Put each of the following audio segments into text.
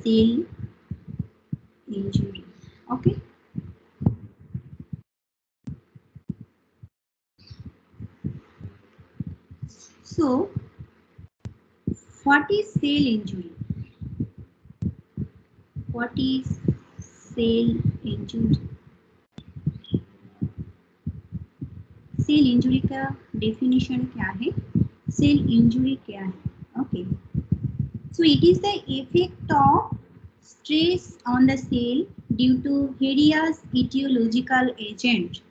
cell injury. Okay. So, what is cell injury? What is cell injury? Cell injury का definition क्या है? Cell injury क्या है? Okay, so it is the effect of stress on the cell due to various etiological agents.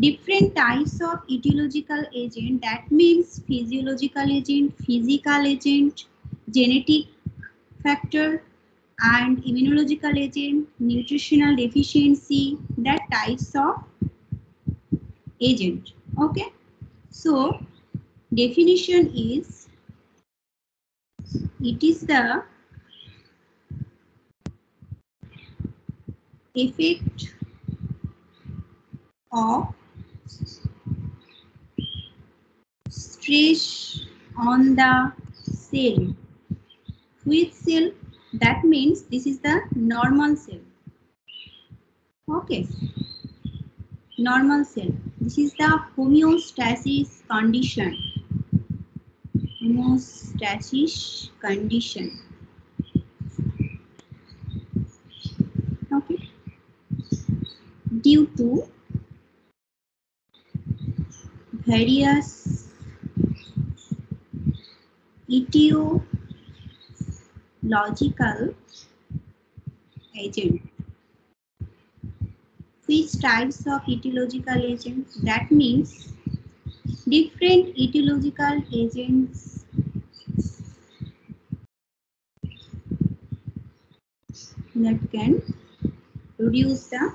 Different types of etiological agent, that means physiological agent, physical agent, genetic factor, and immunological agent, nutritional deficiency, that types of agent. Okay, so definition is, it is the effect of stress on the cell. Which cell? That means this is the normal cell. Okay, normal cell. This is the homeostasis condition. Homeostasis condition. Okay, due to various etiological agent. Which types of etiological agents? That means different etiological agents that can produce the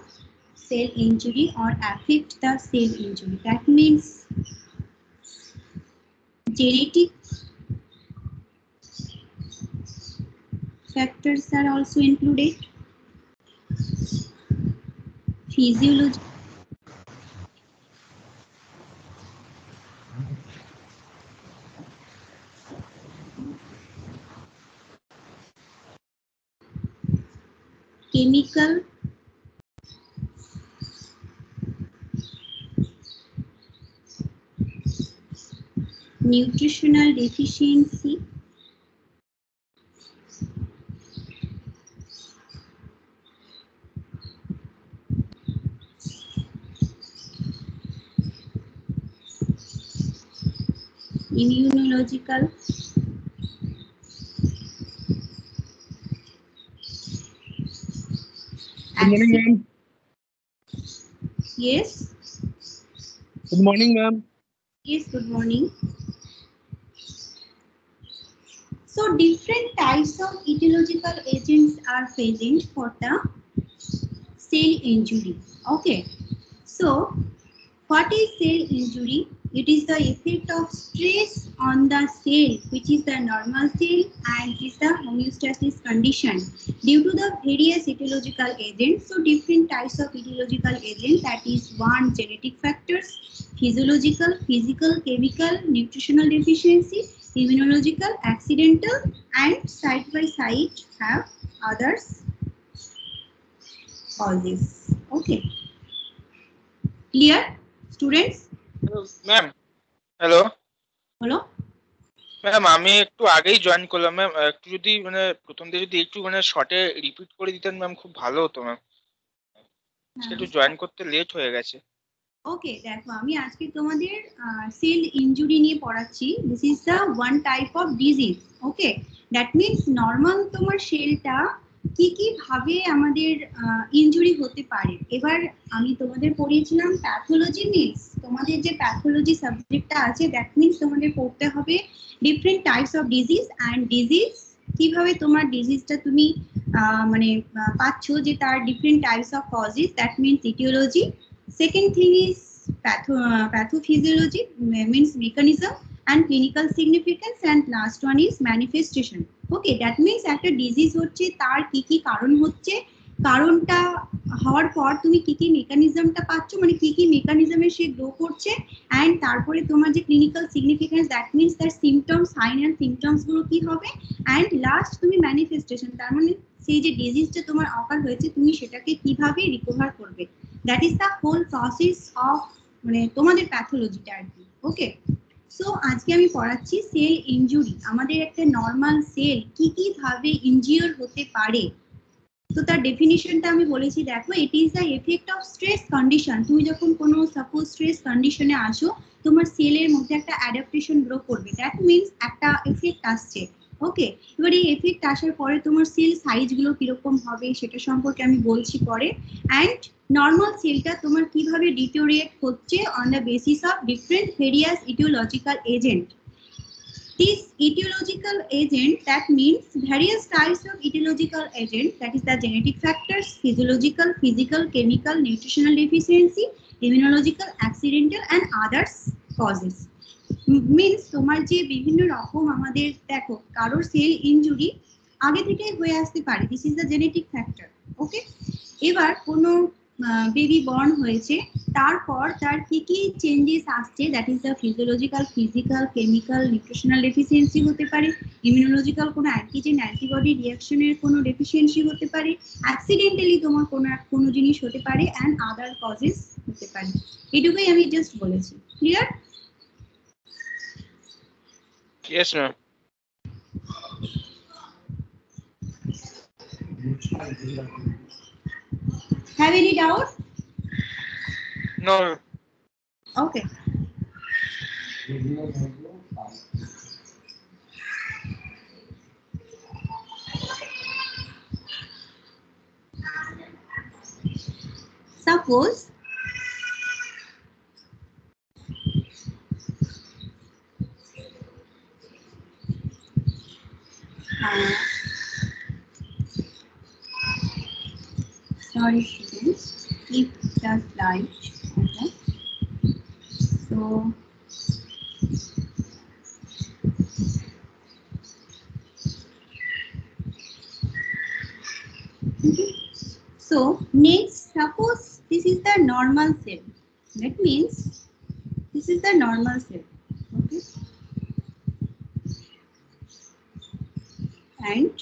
cell injury or affect the cell injury. That means genetic factors are also included, physiology, chemical, nutritional deficiency, immunological, Good morning, ma'am. Yes. Good morning, ma'am. Yes, good morning. So different types of etiological agents are present for the cell injury. Okay. So what is cell injury? It is the effect of stress on the cell, which is the normal cell, and it is the homeostasis condition due to the various etiological agents. So different types of etiological agents, that is one, genetic factors, physiological, physical, chemical, nutritional deficiency, immunological, accidental, and side by side have others causes. Okay. Clear, students? Ma'am hello বলো। Ma'am আমি একটু আগেই join করলাম ma'am, একটু যদি মানে প্রথম দিয়ে যদি একটু মানে শর্টে রিপিট করে দিতেন ম্যাম খুব ভালো হতো ম্যাম, একটু জয়েন করতে লেট হয়ে গেছে। ওকে, দেখো আমি আজকে তোমাদের সেল ইনজুরি নিয়ে পড়াচ্ছি। This is the one type of disease. Okay, that means normal তোমার সেলটা কি কি ভাবে আমাদের ইনজুরি হতে পারে। এবার আমি তোমাদের পড়িয়েছিলাম প্যাথোলজি মিনস, তোমাদের যে প্যাথোলজি সাবজেক্টটা আছে দ্যাট মিনস তোমাদের পড়তে হবে different types of disease and disease কিভাবে তোমার ডিজিজটা তুমি মানে পাচ্ছ, যে তার different types of causes, that means aetiology. Second thing is pathophysiology, means mechanism and clinical significance, and last one is manifestation. Okay, that means একটা ডিজিজ হচ্ছে তার কি কি কারণ হচ্ছে, কারণটা হওয়ার পর তুমি কি কি মেকানিজমটা পাচ্ছ, মানে কি কি মেকানিজমে সে গ্রো করছে, অ্যান্ড তারপরে তোমার যে ক্লিনিক্যাল সিগনিফিকেন্স, দ্যাট মিনস তার সিমটমস, সাইন অ্যান্ড সিমটমস গুলো কি হবে, অ্যান্ড লাস্ট তুমি ম্যানিফেস্টেশন, তার মানে সেই যে ডিজিজটা তোমার অকার হয়েছে তুমি সেটাকে কিভাবে রিকভার করবে, that is the whole process of মানে তোমাদের প্যাথোলজিটা আর কি। ওকে, সো আজকে আমি পড়াচ্ছি সেল ইনজুরি। আমাদের একটা নর্মাল সেল কি কি ভাবে ইনজিওর হতে পারে। তো তার ডেফিনিশনটা আমি বলেছি, দেখো it is the effect of stress condition. তুমি যখন কোনো সাপোজ স্ট্রেস কন্ডিশনে আসো তোমার সেলের মধ্যে একটা অ্যাডাপ্টেশন গ্রো করবে, দ্যাট মিনস একটা এফেক্ট আসছে। ওকে, এবার এই এফেক্ট আসার পরে তোমার সেল সাইজগুলো কিরকম হবে সেটা সম্পর্কে আমি বলছি পরে। অ্যান্ড নর্মাল সেলটা তোমার কিভাবে ডিটোরিয়েট হচ্ছে on the basis of different various etiological agent. This etiological agent, that means various types of etiological agent, that is the genetic factors, physiological, physical, chemical, nutritional deficiency, immunological, accidental and others causes. Means তোমার যে বিভিন্ন রকম আমাদের দেখো কারোর sell injury আগে থেকে হয়ে আসতে পারে, this is the genetic factor. Okay, এবার কোনো বেবি বর্ন হয়েছে তারপর তার কি কি চেঞ্জেস আসছে, that is the physiological, physical, chemical, nutritional deficiency হতে পারে, ইমিউনোলজিক্যাল কোনো অ্যান্টিজেন অ্যান্টিবডি রিঅ্যাকশনের কোনো ডেফিসিয়েন্সি হতে পারে, অ্যাক্সিডেন্টালি তোমার কোনো জিনিস হতে পারে অ্যান্ড আদার কজেস হতে পারে। এটুকুই আমি জাস্ট বলেছি। Clear? Yes, ma'am. Have any doubt? No. Okay. Suppose sorry students, keep the slide. Okay. So so next, suppose this is the normal cell. That means this is the normal cell. Okay. And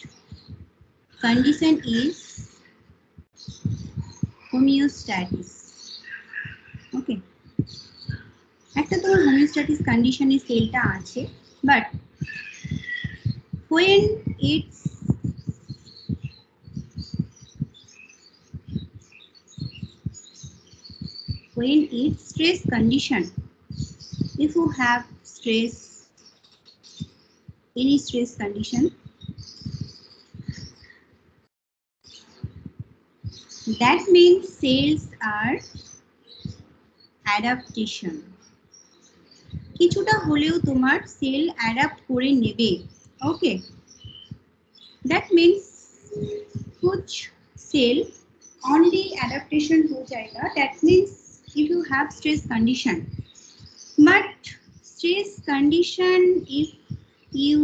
condition is homeostasis. Okay. একটা তো homeostasis condition এর সেলটা আছে, but when it's stress condition, if you have stress, any stress condition, that means cells are adaptation. কিছুটা হলেও তোমার sell adapt করে নেবে। ওকে, that means कुछ सेल only adaptation हो जाएगा, that means if you have stress condition, but stress condition if you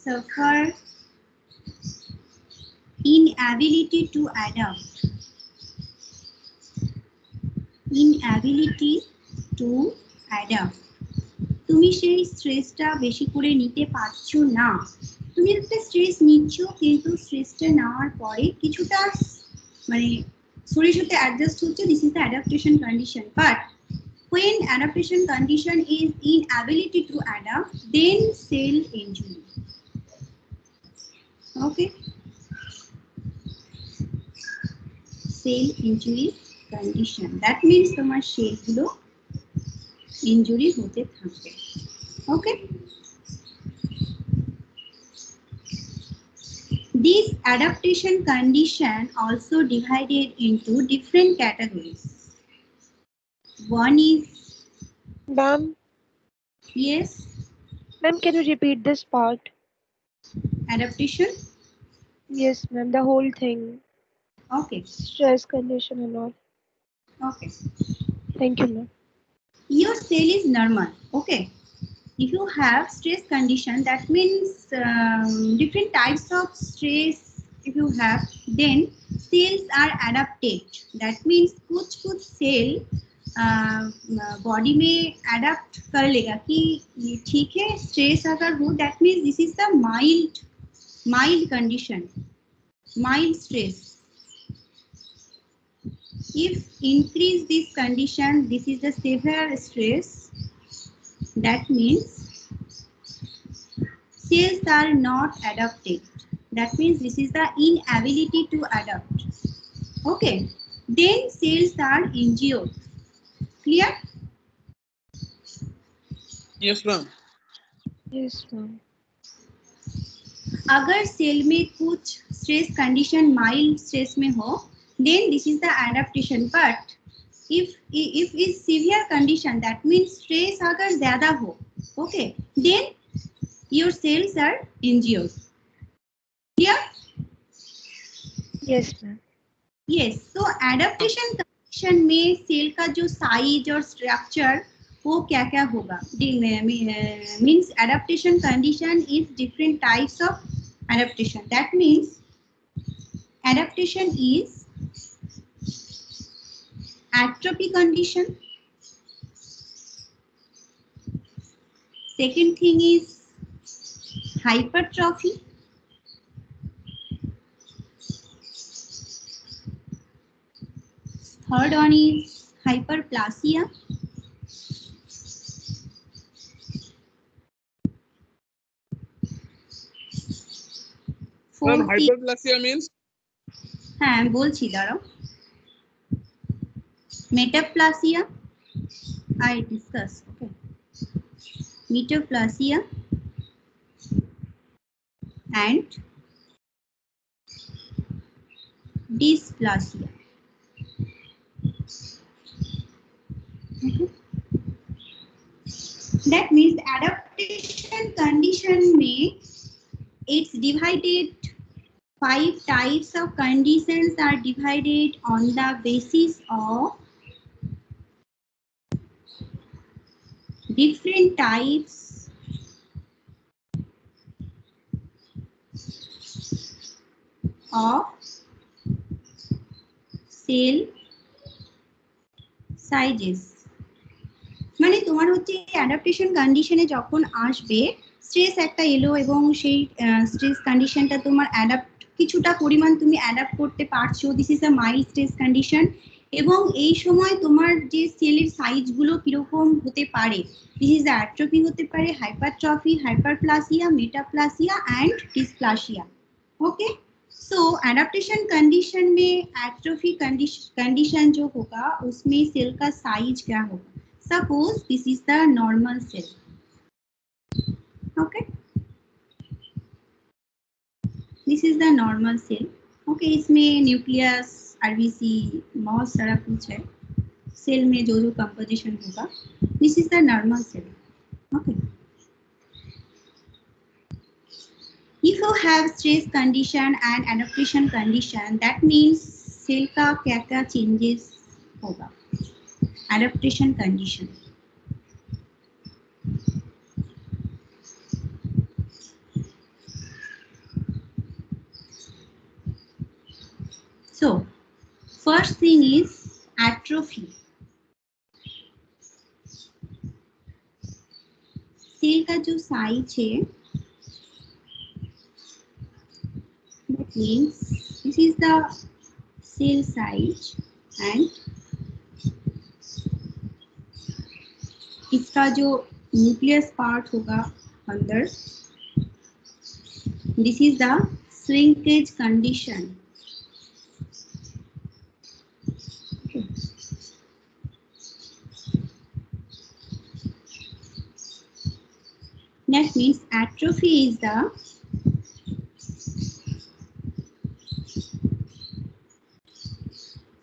suffer inability to adapt, তুমি সেই স্ট্রেসটা বেশি করে নিতে পারছো না। তুমি একটা স্ট্রেস নিচ্ছ কিন্তু স্ট্রেসটা নেওয়ার পরে কিছুটা মানে শরীরের সাথে অ্যাডজাস্ট হচ্ছে, this is the adaptation condition. But when adaptation condition is inability to adapt, then cell injury. Okay, cell injury condition, that means তোমার সেলগুলো ইনজুরি হতে থাকবে। ওকে, this adaptation condition also divided into different categories. One is Ma'am, yes, ma'am, can you repeat this part? adaptation. Yes, ma'am, the whole thing. Okay, Stress condition and all. okay. Thank you, ma'am. Your cell is normal. Okay, if you have stress condition, that means different types of stress if you have, then cells are adapted. That means कुछ cell body में adapt कर लेगा कि ठीक है stress अगर हो, that means this is the mild condition. mild stress. If increase this condition, this is the severe stress. That means cells are not adapted. That means this is the inability to adapt. Okay. Then cells are injured. Clear? Yes, ma'am. Yes, ma'am. अगर cell में कुछ stress condition mild stress में हो, then this is the adaptation. But if is severe condition, that means stress अगर ज्यादा हो, okay, then your cells are injured. Clear? Yes, ma'am. Yes. So adaptation condition में cell का जो size और structure वो क्या क्या होगा? Means adaptation condition is different types of adaptation. That means adaptation is atrophy condition. Second thing is hypertrophy. Third one is hyperplasia. Ma'am, Fourth thing, hyperplasia means? হ্যাঁ বলছি দাঁড়াও। Metaplasia, I discuss. Okay. Metaplasia and dysplasia. Okay. That means adaptation condition may it's divided. 5 types of conditions are divided on the basis of different types of cell sizes. মানে তোমার হচ্ছে adaptation কন্ডিশনে যখন আসবে stress একটা এলো এবং সেই স্ট্রেস কন্ডিশনটা তোমার অ্যাডাপ্ট কিছুটা পরিমাণ তুমি অ্যাডাপ্ট করতে পারছো, this is a mild stress condition. এবং এই সময় তোমার যে সেলের সাইজগুলো কিরকম হতে পারে, দিস ইজ অ্যাট্রফি হতে পারে, hypertrophy, hyperplasia, metaplasia and dysplasia. Okay, so adaptation condition में एट्रोफी कंडीशन जो होगा उसमें सेल का साइज क्या होगा? Suppose this is the normal cell. Okay, this is the normal cell. Okay, इसमें न्यूक्लियस, आरबीसी, बहुत सारा कुछ है सेल में जो जो कंपोजिशन होगा. This is the normal cell. Okay. If you have stress condition and adaptation condition, that means cell का क्या क्या changes होगा? Adaptation condition. So, first thing is atrophy. Cell का जो साइज है, that means this is the cell size and इसका जो nucleus part होगा अंदर, this is the shrinkage condition. That means atrophy is the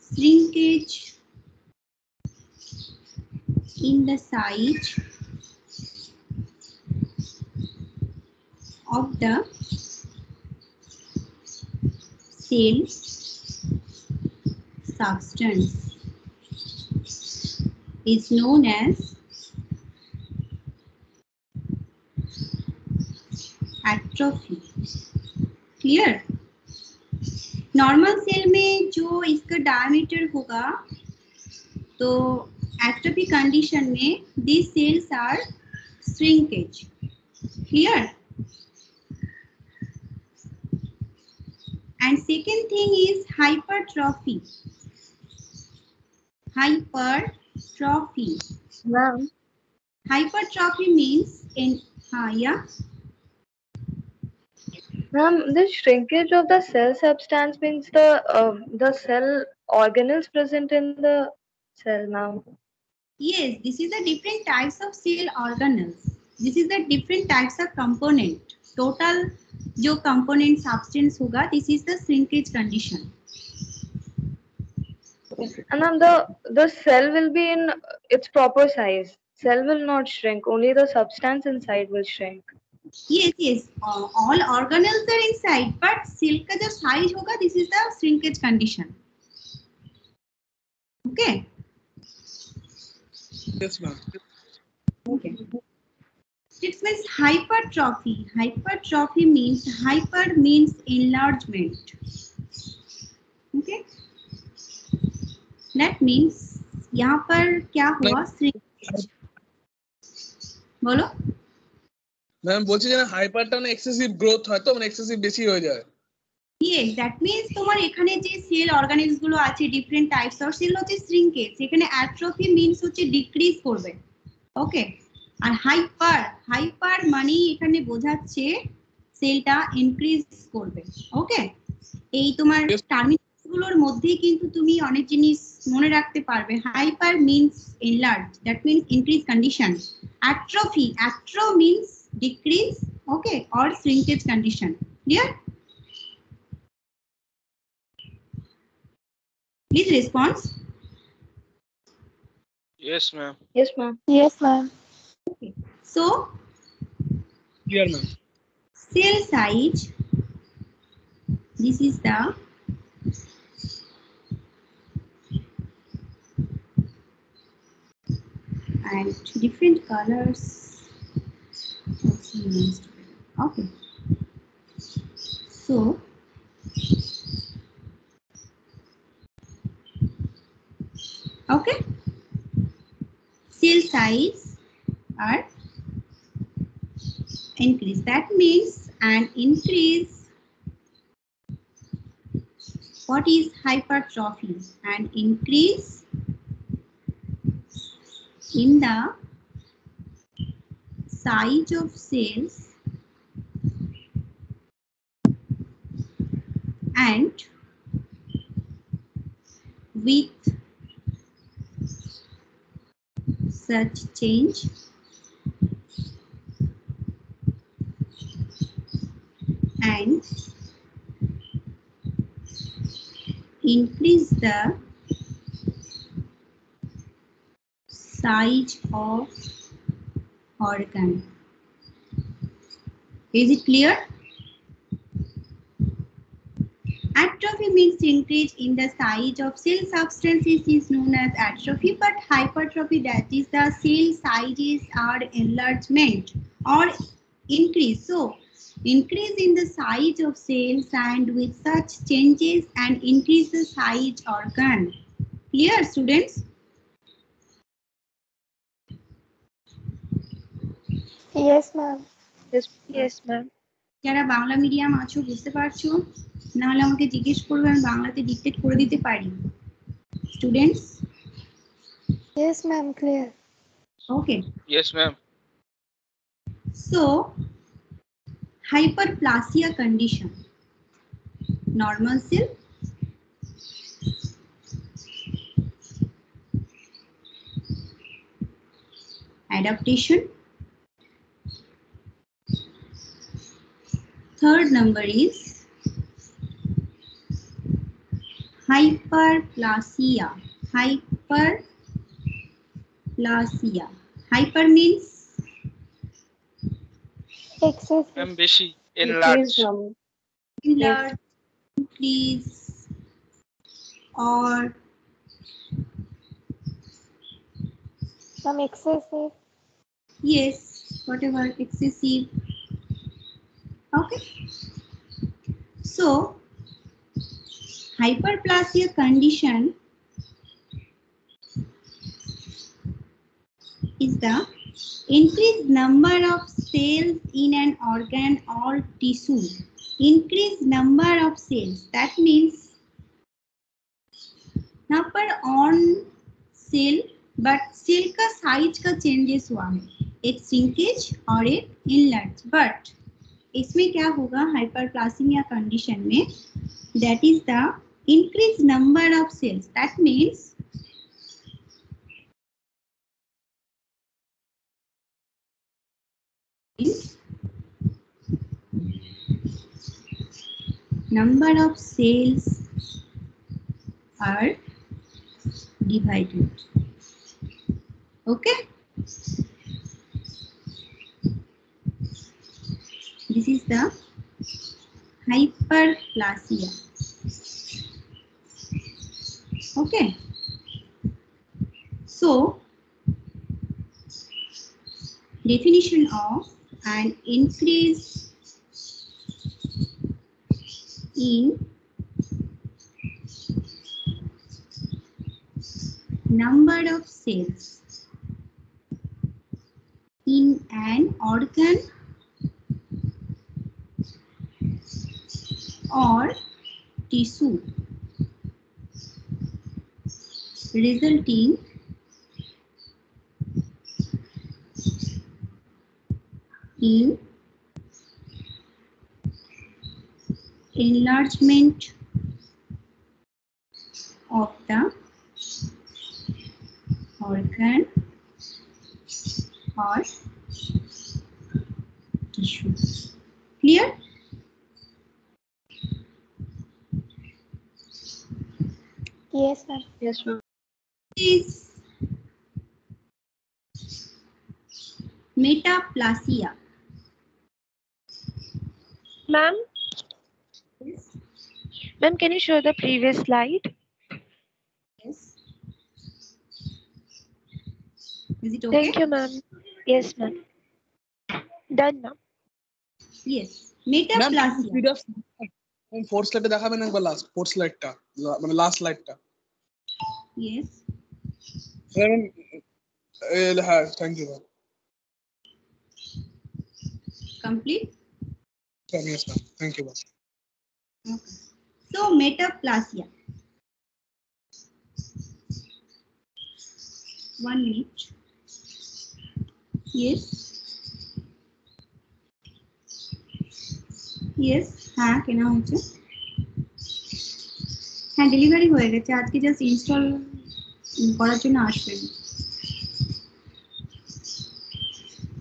shrinkage in the size of the cell substance is known as atrophy. Clear? Normal cell में जो इसका diameter होगा, तो atrophy condition में these cells are shrinkage. Clear? And second thing is hypertrophy. Hypertrophy. Ma'am. Hypertrophy means yeah. Ma'am, the shrinkage of the cell substance means the cell organelles present in the cell, ma'am. Yes, this is the different types of cell organelles. This is the different types of component. Total जो component substance होगा, this is the shrinkage condition. And ma'am, the cell will be in its proper size. Cell will not shrink. Only the substance inside will shrink. Yes, yes. All organelles are inside, but cell का जो size होगा, this is the shrinkage condition. Okay. Yes, ma'am. Okay. It means hypertrophy. Hypertrophy means hyper means enlargement. Okay. That means यहाँ पर क्या हुआ? Shrinkage. बोलो. Ma'am বলছি যে হাইপারটা না এক্সেসিভ গ্রোথ হয় তো মানে এক্সেসিভ বেশি হয়ে যায়। Yes, that means তোমার এখানে যে সেল অর্গানিজম গুলো আছে ডিফারেন্ট টাইপস অফ সেল হচ্ছে শ্রিঙ্কেজ, এখানে অ্যাট্রফি মিন্স হচ্ছে ডিক্রিজ করবে। ওকে, আর হাইপার মানে এখানে বোঝাচ্ছে সেলটা ইনক্রিজ করবে। ওকে, এই তোমার টার্মিনালস গুলোর মধ্যেই কিন্তু তুমি অনেক জিনিস মনে রাখতে পারবে। Hyper means enlarge, that means increase condition. Atro means decrease, okay, or shrinkage condition. Clear? Please respond. Yes, ma'am. Yes, ma'am. Yes, ma'am. Okay. So, clear ma'am. cell size. This is the and different colors. Okay. So, okay. Cell size are increase. That means an increase. What is hypertrophy? An increase in the size of cells and with such change and increase the size of organ. Is it clear? Atrophy means increase in the size of cell substances is known as atrophy, but hypertrophy, that is the cell sizes are enlargement or increase. So, increase in the size of cells and with such changes and increase the size organ. Clear, students? Yes, ma'am. Yes, ma'am. যারা Bangla medium আছো বুঝতে পারছো? না হলে আমাকে জিজ্ঞেস করবে, আমি বাংলাতে ডিকটেট করে দিতে পারি। Students? Yes, ma'am. Clear. Okay. Yes, ma'am. So, hyperplasia condition. Normal cell. Adaptation. Third number is hyperplasia. Hyperplasia. Hyper means Excessive. Ma'am, beshi enlarge. enlarge, increase, or Some excessive. yes, whatever, excessive. Okay. So, hyperplasia condition is the increased number of cells in an organ or tissue increase number of cells, that means यहाँ पर on cell but cell का size का changes हुआ है, एक shrinkage और एक enlarge, but इसमें क्या होगा hyperplasia condition में, that is the increased number of cells, that means number of cells are divided. Okay, this is the hyperplasia. Okay, so definition of an increase in number of cells in an organ or tissue resulting in enlargement of the organ or tissue. Clear? Yes, ma'am. Yes, ma'am. Is metaplasia. Ma'am, ma'am, can you show the previous slide? Yes. Is it okay? Thank you, ma'am. Yes, ma'am. Done, ma'am. Yes. Ma'am Metaplasia. Fourth স্লাইডে দেখাবেন একবার fourth স্লাইডটা মানে last স্লাইডটা Yes. হ্যাঁ thank you ma'am Complete. Yes, ma'am. Thank you, ma'am. Okay. So metaplasia. 1 minute. Yes. Yes. हाँ কেনা হয়েছে? হ্যাঁ ডেলিভারি হয়ে গেছে, আজকে জাস্ট ইনস্টল করার জন্য আসবেন।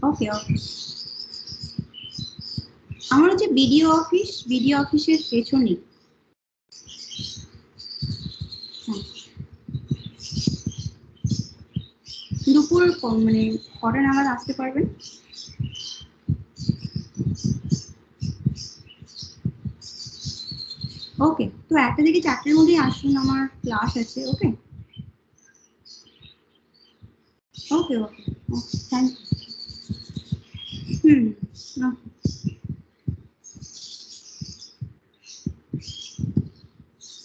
ওকে ওকে। আমার হচ্ছে বিডিও অফিসের পেছনে। দুপুর মানে কটা নাগাদ আসতে পারবেন? ওকে, তো 1টা থেকে 4টের মধ্যে আসুন, আমার ক্লাস আছে। Okay okay okay okay, thank you.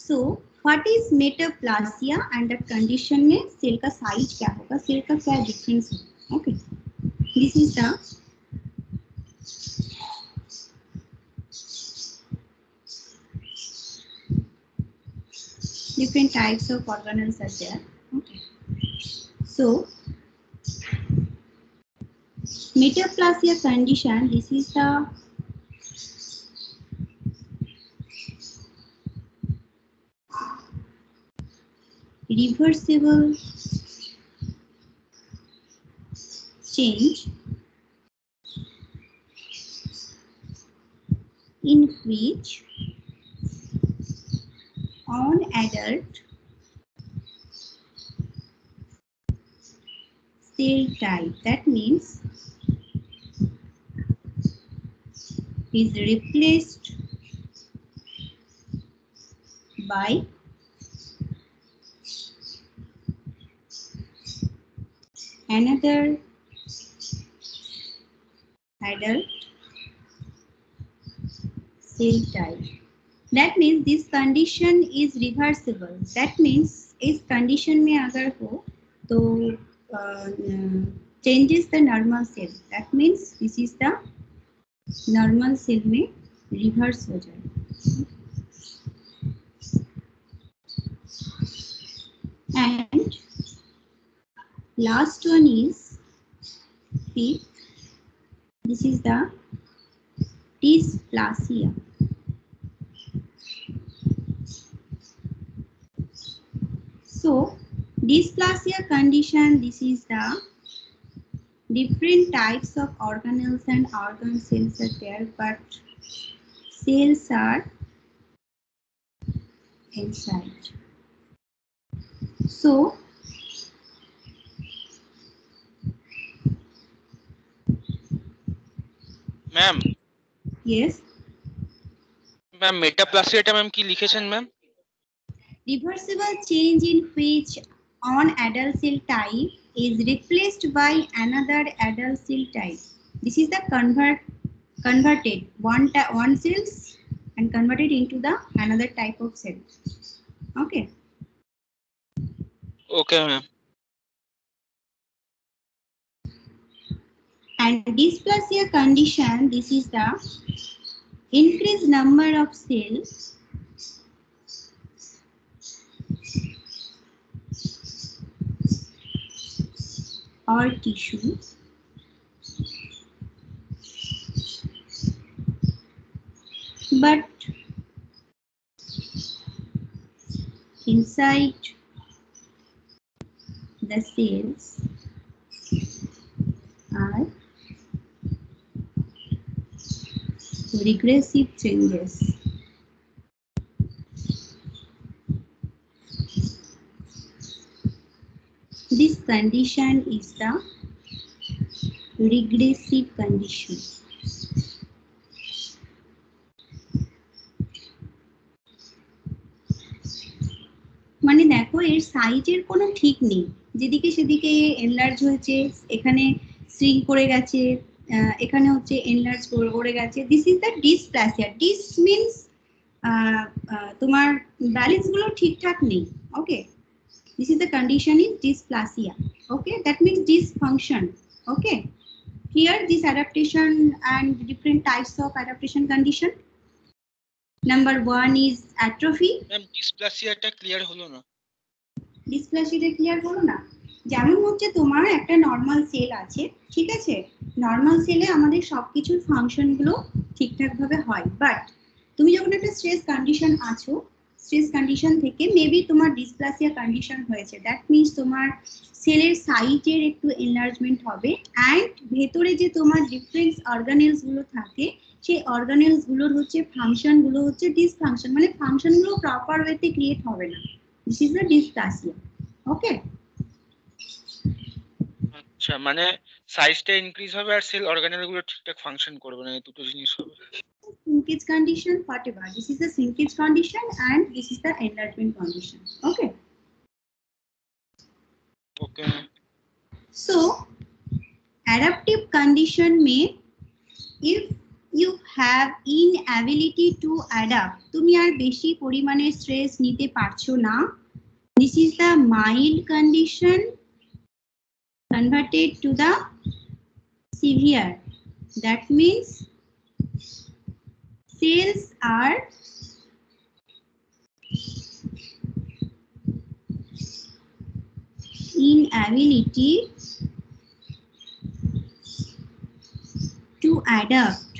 So what is metaplasia and that condition में सेल का साइज क्या होगा, सेल का क्या डिफरेंस है। Okay, this is the different types of organelles are there. Okay, so metaplasia condition, this is the reversible change in which on adult cell type, that means is replaced by another adult cell type. That means this condition is reversible. That means इस condition में अगर हो तो changes the normal cell. That means this is the normal cell में reverse हो जाए। And last one is fifth. This is the dysplasia. So dysplasia condition, this is the different types of organelles and organ cells are there, but cells are inside. So ma'am yes, ma'am মেটাপ্লাসিয়াটা ma'am কি লিখেছেন ma'am? reversible change in which one adult cell type is replaced by another adult cell type. This is the converted one cells and converted into the another type of cell. Okay. Okay ma'am. And dysplasia condition, this is the increased number of cells or tissue but inside the cells are regressive changes. This condition is the regressive condition. মানে দেখো এর সাইজের কোনো ঠিক নেই, যেদিকে সেদিকে enlarge হয়েছে, এখানে শ্রিঙ্ক করে গেছে, এখানে হচ্ছে এনলার্জ করে গেছে। This is the dysplasia. Dys means তোমার ব্যালেন্স গুলো ঠিকঠাক নেই। Okay, this is the condition is dysplasia. Okay, that means dysfunction. Okay, here this adaptation and different types of adaptation condition. Number one is atrophy. Ma'am ডিসপ্লাসিয়াটা clear হলো না। Dysplasia clear হলো না? যেমন হচ্ছে তোমার একটা নর্মাল সেল আছে, ঠিক আছে, নর্মাল সেলে আমাদের সবকিছুর ফাংশন গুলো ঠিকঠাক ভাবে হয়, বাট তুমি যখন একটা স্ট্রেস কন্ডিশন আছো, স্ট্রেস কন্ডিশন থেকে মেবি তোমার ডিসপ্লাসিয়া কন্ডিশন হয়েছে, দ্যাট মিনস তোমার সেলের সাইজের একটু এনলার্জমেন্ট হবে অ্যান্ড ভেতরে যে তোমার ডিফারেন্ট অর্গানেলস গুলো থাকে সেই অর্গানেলস গুলোর হচ্ছে ফাংশন গুলো হচ্ছে ডিসফাংশন, মানে ফাংশন গুলো প্রপার ওয়েতে ক্রিয়েট হবে না। This is the dysplasia. Okay, আচ্ছা, মানে সাইজটা ইনক্রিজ হবে আর সেল অর্গানেল গুলো ঠিকঠাক ফাংশন করবে না, এই দুটো জিনিস হবে। shrinkage condition, whatever, this is the shrinkage condition and this is the enlargement condition. Okay, okay. so adaptive condition may, if you have inability to adapt, তুমি আর বেশি পরিমাণে স্ট্রেস নিতে পারছো না, this is the mild condition converted to the severe. That means cells are inability to adapt.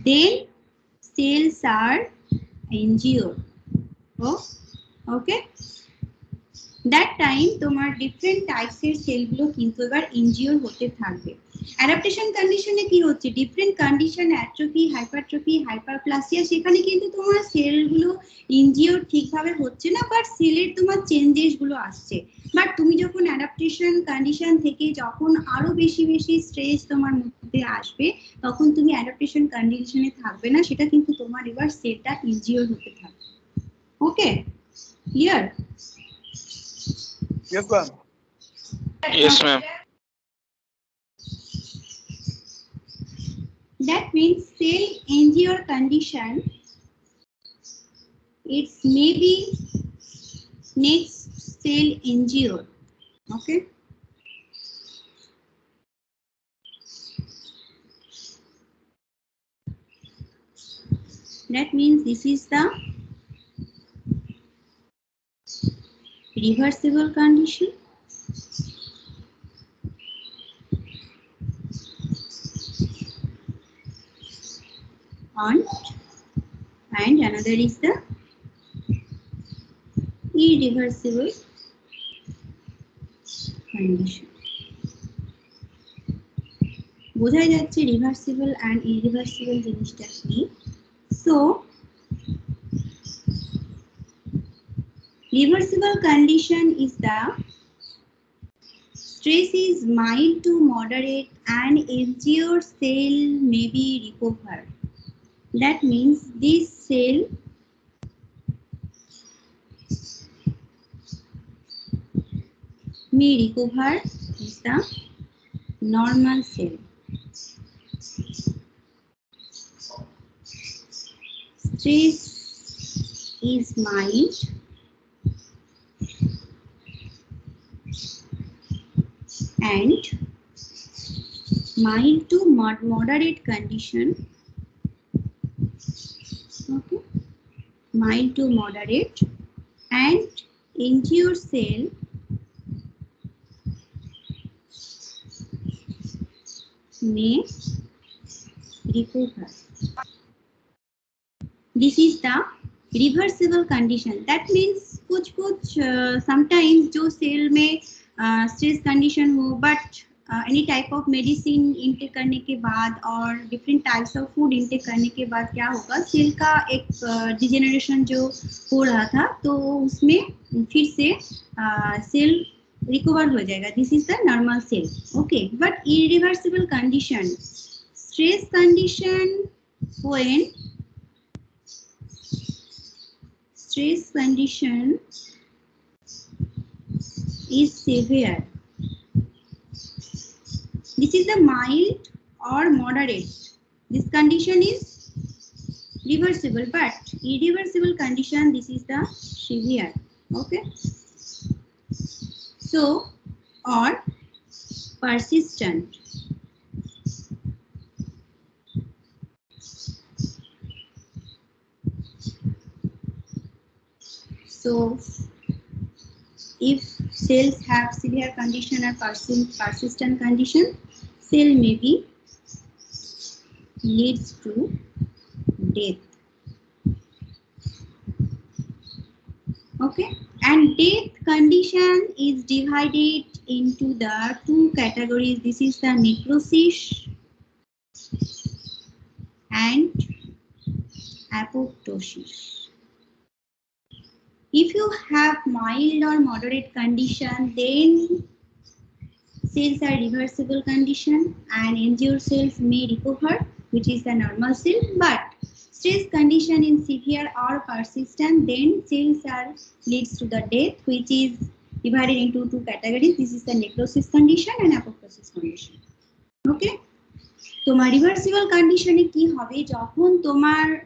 Then cells are injured. Oh, okay. That time তোমার different types এর সেলগুলো কিন্তু এবার ইনজিওর হতে থাকবে। অ্যাডাপটেশন কন্ডিশনে কি হচ্ছে, different condition, atrophy, hypertrophy, hyperplasia, সেখানে কিন্তু তোমার সেলগুলো ইনজিওর ঠিকভাবে হচ্ছে না, বাট সেলের তোমার চেঞ্জেস গুলো আসছে। বাট তুমি যখন অ্যাডাপটেশন কন্ডিশন থেকে যখন আরো বেশি বেশি স্ট্রেস তোমার মধ্যে আসবে, তখন তুমি অ্যাডাপটেশন কন্ডিশনে থাকবে না, সেটা কিন্তু তোমার এবার সেলটা ইনজিওর হতে থাকবে। Okay, clear? Yes, ma'am. Yes ma'am. That means cell injury condition, it's maybe next cell injury. Okay, That means this is the reversible condition. And another is the irreversible condition. বোঝাই যাচ্ছে reversible and irreversible জিনিসটা কি। So reversible condition is the stress is mild to moderate and injured cell may be recovered. That means this cell may recover is the normal cell. Stress is mild and mild to moderate condition. Okay, mild to moderate and injured cell may recover. This is the reversible condition. That means कुछ sometimes जो cell में stress condition हो, but any type of medicine intake करने के बाद और different types of food intake करने के बाद क्या होगा, cell का एक degeneration जो हो रहा था तो उसमें फिर से cell recover हो जाएगा. This is the normal cell. Okay, but irreversible condition, stress condition when stress condition is severe. This is the mild or moderate. This condition is reversible, but irreversible condition, this is the severe. Okay. So, or persistent. So, if cells have severe condition or persistent condition, cell may be leads to death. Okay, and death condition is divided into the two categories. This is the necrosis and apoptosis. If you have mild or moderate condition, then cells are reversible condition and injured cells may recover, which is the normal cell. But stress condition in severe or persistent, then cells are leads to the death, which is divided into two categories. This is the necrosis condition and apoptosis condition. Okay. তোমার reversible কন্ডিশনে কি হবে, যখন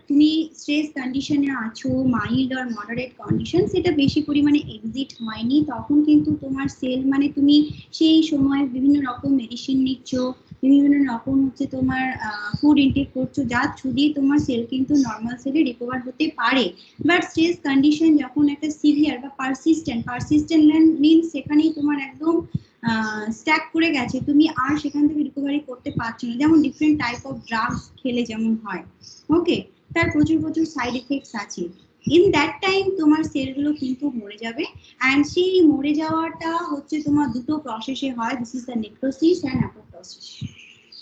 তুমি stress কন্ডিশনে আছো, mild আর moderate condition, সেটা বেশি পরিমাণে এক্সিট হয়নি, তখন কিন্তু তোমার সেল মানে তুমি সেই সময় বিভিন্ন রকম মেডিসিন নিচ্ছ, বিভিন্ন রকম তোমার ফুড ইনটেক করছো, যার থ্রু দিয়ে তোমার সেল কিন্তু নর্মাল সেলে রিকভার হতে পারে। বাট স্ট্রেস কন্ডিশন যখন একটা সিভিয়ার বা পারসিস্টেন্ট মিনস সেখানেই তোমার একদম স্ট্যাক করে গেছে, তুমি আর সেখান থেকে রিকভারি করতে পারছো না, যেমন ডিফারেন্ট টাইপ অফ ড্রাগস খেলে যেমন হয়। ওকে, তার প্রচুর সাইড এফেক্টস আছে। ইন দ্যাট টাইম তোমার সেলগুলো কিন্তু মরে যাবে, অ্যান্ড সেই মরে যাওয়াটা হচ্ছে তোমার দুটো প্রসেসে হয়। This is the necrosis and apoptosis.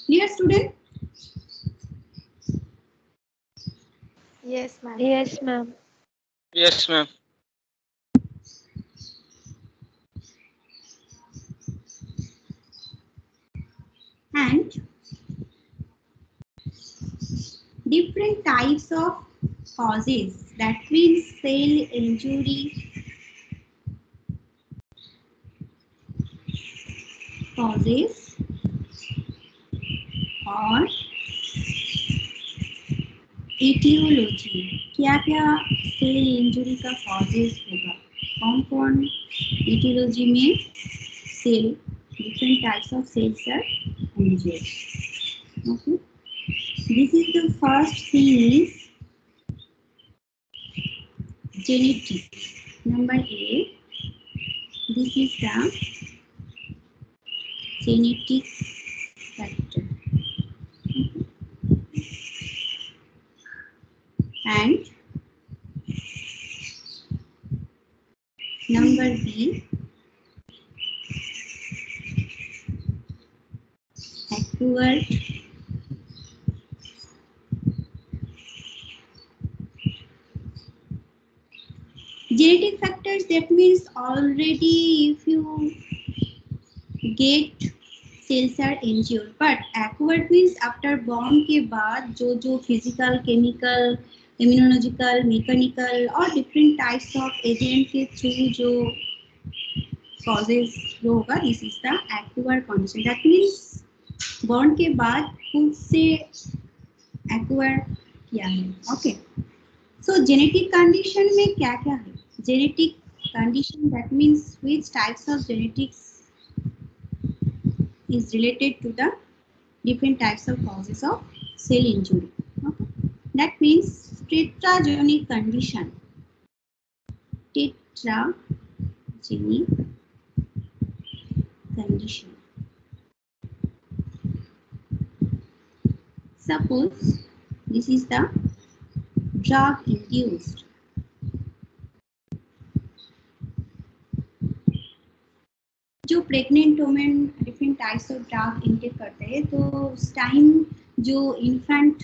Clear student? Yes, ma'am. Yes, ma'am. Yes, ma'am. And different types of causes, that means cell injury, causes और etiology, क्या सेल इंजुरी का कॉजेज होगा, कौन etiology में cell different types of cells are injured. Okay, this is the first thing is genetic. Number A, this is the genetic factor. And number B, acquired genetic factors. That means already if you get cells are injured, but acquired means after born के बाद जो physical, chemical, immunological, mechanical और different types of agent के through जो causes जो होगा, this is the acquired condition. That means born के बाद खुद से acquire किया है. Okay. So genetic condition में क्या क्या है? Genetic condition, that means which types of genetics is related to the different types of causes of cell injury. Okay. That means tetragenic condition. Tetragenic condition. Suppose this is the drug induced. जो pregnant women different types of drug intake करते हैं, तो उस time जो infant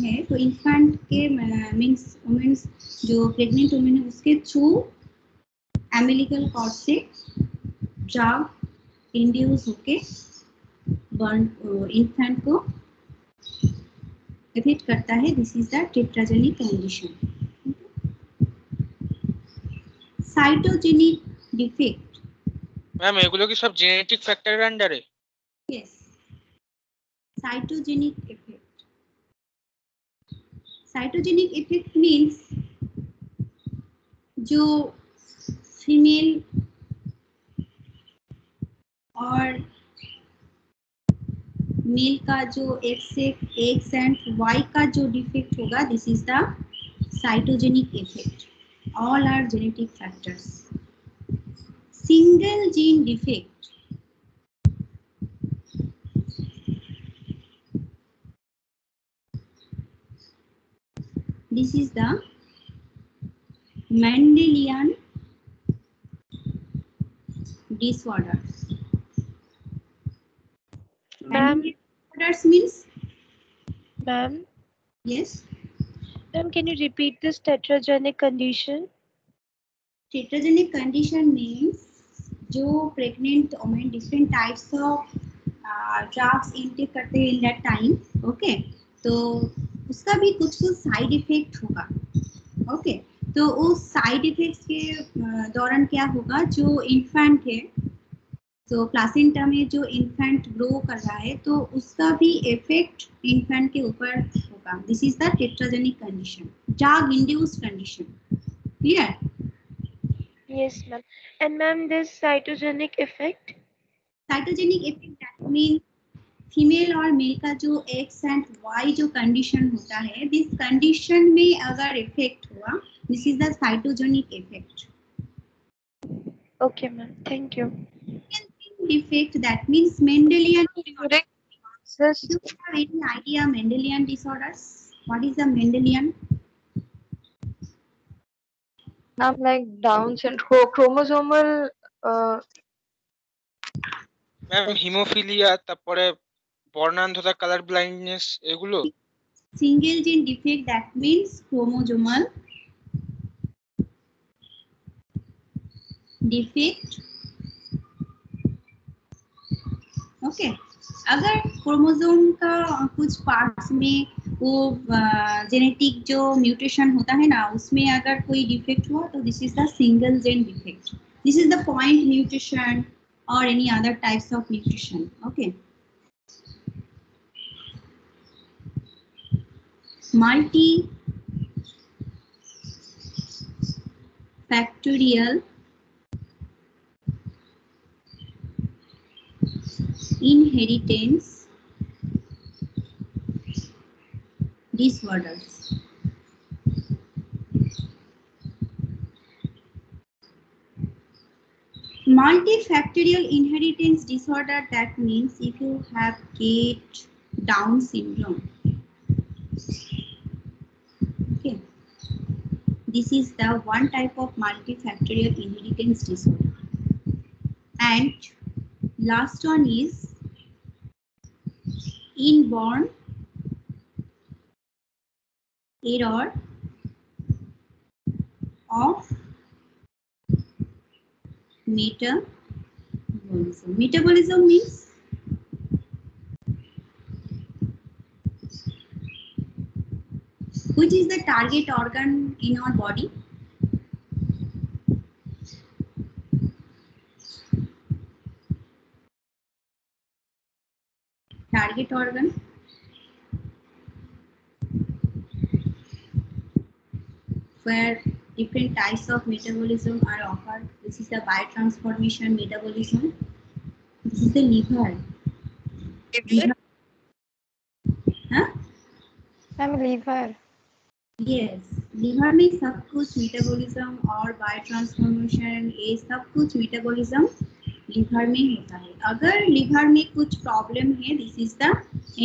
है, तो infant के means women's जो प्रेग्नेंट वुमेन है उसके थ्रू एम्बिलिकल कॉर्ड से ड्रग इंड्यूस होके इन्फेंट को इफेक्ट करता है. This is the teratogenic condition. Cytogenic defect. Ma'am एगुलो की सब जेनेटिक फैक्टर के अंडर है? Yes. Cytogenic effect. Cytogenic effect means जो फीमेल और मेल का जो एक्स एंड वाई का जो डिफेक्ट होगा, this is the cytogenic effect. All are genetic factors. Single gene defect. This is the Mendelian disorders. Ma'am, Disorders means, ma'am, yes, ma'am, can you repeat this tetragenic condition? tetragenic condition means जो pregnant women different types of drugs intake करते हैं in that time. Okay, तो उसका भी कुछ side effect होगा. Okay, तो उस साइड इफेक्ट्स के दौरान क्या होगा, जो इन्फेंट है, तो प्लासेंटा में जो इन्फेंट ग्रो कर रहा है, तो उसका भी इफेक्ट इन्फेंट के ऊपर होगा. This is the teratogenic condition, drug induced condition. Clear? Yes, ma'am. And ma'am, this cytogenic effect? Cytogenic effect that mean female और मेल का जो एक्स एंड वाई जो कंडीशन होता है, दिस कंडीशन में अगर इफेक्ट हुआ, this is the cytogenic effect. Okay, ma'am. Thank you. Defect, that means Mendelian disorder. Yes. Do you have any idea Mendelian disorders? What is the Mendelian? I'm like Down syndrome, chromosomal. Ma'am haemophilia, তারপরে বর্ণান্ধতা, colour blindness, এগুলো? Single gene defect, that means chromosomal defect. Okay, अगर chromosome का कुछ parts में वो genetic जो mutation होता है ना, उसमें अगर कोई डिफेक्ट हुआ, तो this is the single gene defect. This is the point mutation or any other types of mutation. Okay, multi factorial inheritance disorders. multifactorial inheritance disorder, that means if you have get Down syndrome, okay, this is the one type of multifactorial inheritance disorder. And last one is inborn error of metabolism. Metabolism means which is the target organ in our body? Target organ. Where different types of metabolism are offered. This is the biotransformation metabolism. This is the liver. Liver. Huh? I'm liver. Yes, liver में सब कुछ metabolism और biotransformation ये सब कुछ metabolism liver में होता है. अगर लिवर में कुछ प्रॉब्लम है, this is the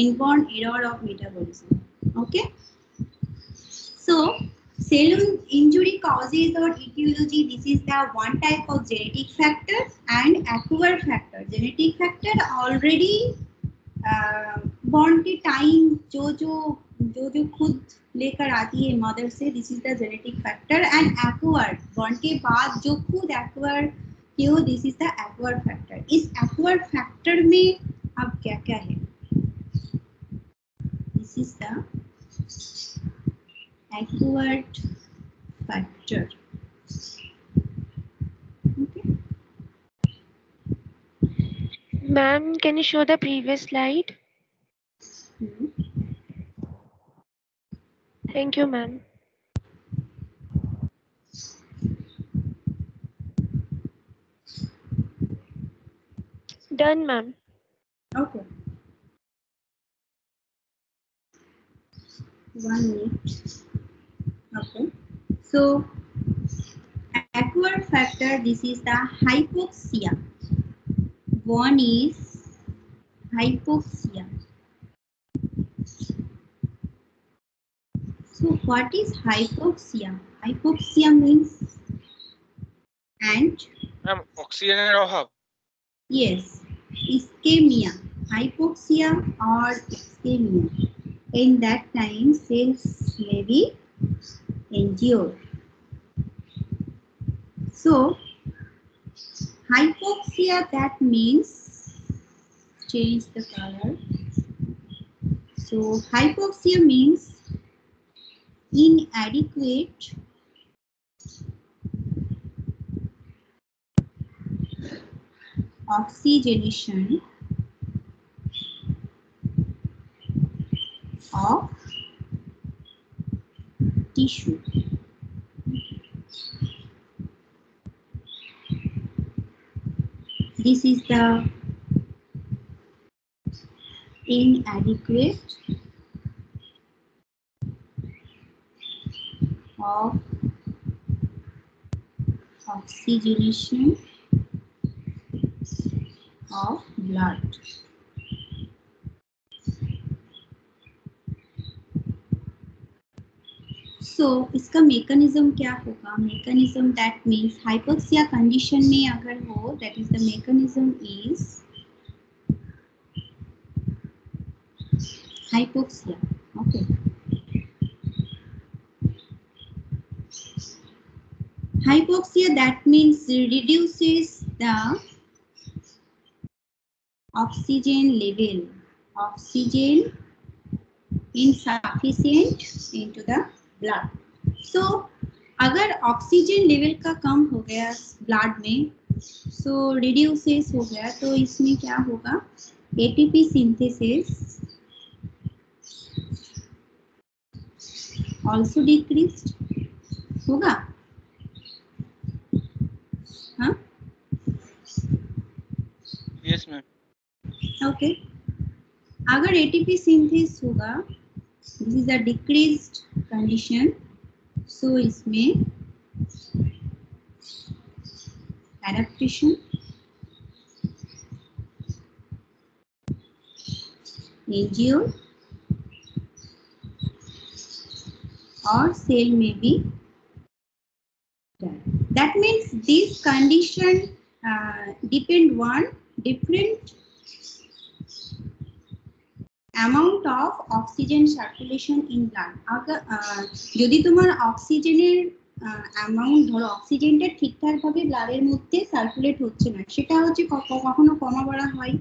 inborn error of metabolism. Okay, so cell injury causes or etiology, this is the one type of genetic factor and acquired factor. Genetic factor already born के time जो खुद लेकर आती है mother से, this is the genetic factor. And acquired, born के बाद जो खुद एक्वायर्ड की हो, this is the acquired factor. इस एक्वायर्ड फैक्टर में अब क्या क्या है? This is the acquired factor. Okay. Ma'am, can you show the previous slide? Thank you, ma'am. Done, ma'am. Okay. 1 minute. Okay. So acquired factor, this is the hypoxia. One is hypoxia. So what is hypoxia? Hypoxia means and অক্সিজেনের অভাব. Yes, ischemia. Hypoxia or ischemia. In that time, cells may be injured. So hypoxia, that means, change the color. So hypoxia means inadequate oxygenation of tissue. This is the inadequate of oxygenation of blood. So इसका mechanism क्या होगा? Mechanism, that means hypoxia condition में अगर हो, that is the mechanism is hypoxia. Okay. Hypoxia, that means reduces the oxygen level. Oxygen insufficient into the blood. So अगर oxygen level का कम हो गया ब्लड में, सो रिड्यूसेस हो गया, तो इसमें क्या होगा? एटीपी सिंथेसिस also decreased होगा. हाँ, Yes, ma'am. okay. अगर एटीपी सिंथेसिस होगा, this is a decreased condition, so इसमें adaptation injured or cell may be dead. That means this condition depend on different amount of oxygen circulation in blood. যদি তোমার অক্সিজেনের amount ধরো অক্সিজেনটা ঠিকঠাক ভাবে ব্লাডের মধ্যে সার্কুলেট হচ্ছে না, সেটা হচ্ছে কখনো কমা বলা হয়।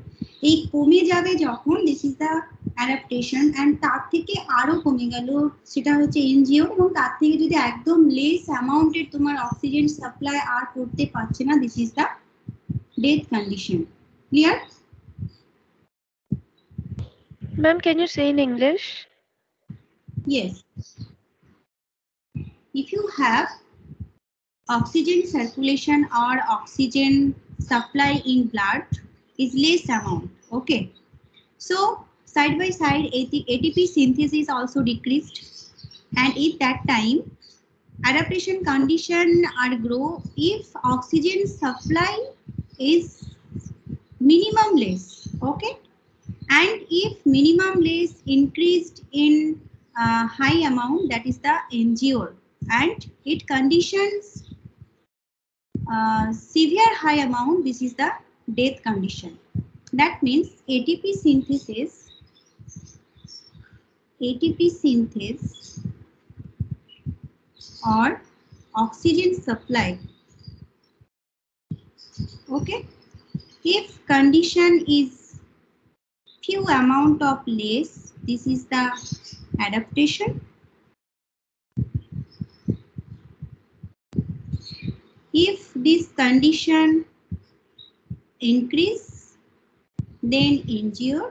এই কমে যাবে যখন, this is the adaptation, and তার থেকে আরো কমে গেল, সেটা হচ্ছে ইনজিওর, এবং তার থেকে যদি একদম লেস অ্যামাউন্টের তোমার অক্সিজেন সাপ্লাই আর করতে পারছে না, this is the death condition. Clear? Ma'am, can you say in English? Yes. If you have oxygen circulation or oxygen supply in blood is less amount, okay, so side by side ATP synthesis also decreased, and at that time adaptation condition are grow if oxygen supply is minimum less, okay, and if minimum less increased in high amount, that is the injure, and it conditions severe high amount, this is the death condition. That means ATP synthesis or oxygen supply, okay, if condition is few amount of less, this is the adaptation. If this condition increase, then injure,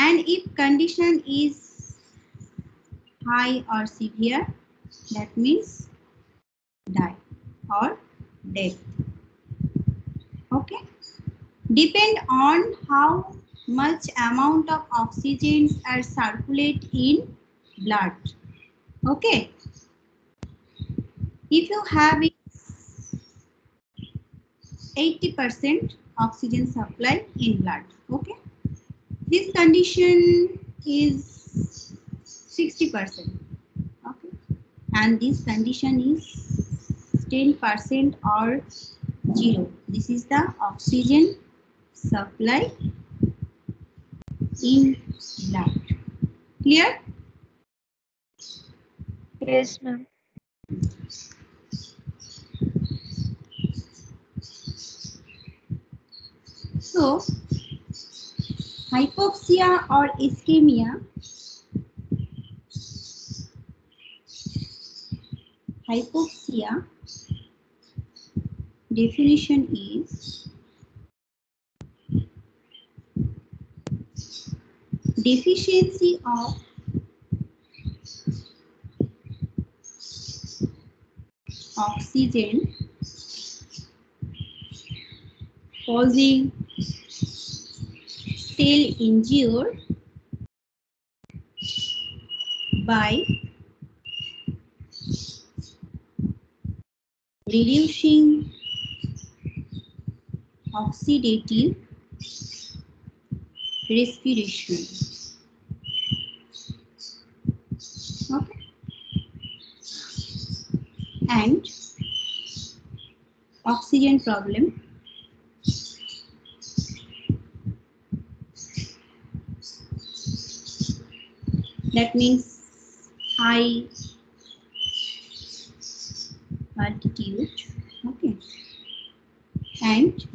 and if condition is high or severe, that means die or death, okay. Depend on how much amount of oxygen are circulate in blood, okay. If you have 80% oxygen supply in blood, okay, this condition is 60%, okay, and this condition is 10% or 0. This is the oxygen supply in blood. Clear? Yes, ma'am. So, hypoxia or ischemia, definition is deficiency of oxygen causing cell injury by reducing oxidative respiration, okay, and oxygen problem, that means high altitude, okay, and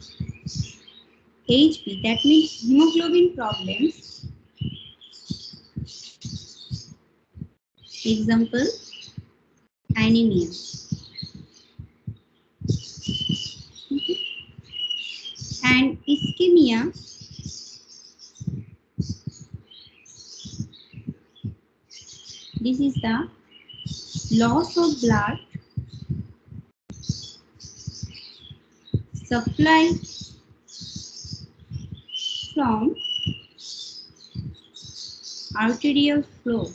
HB, that means hemoglobin problems. Example, anemia, okay. And ischemia, this is the loss of blood supply from arterial flow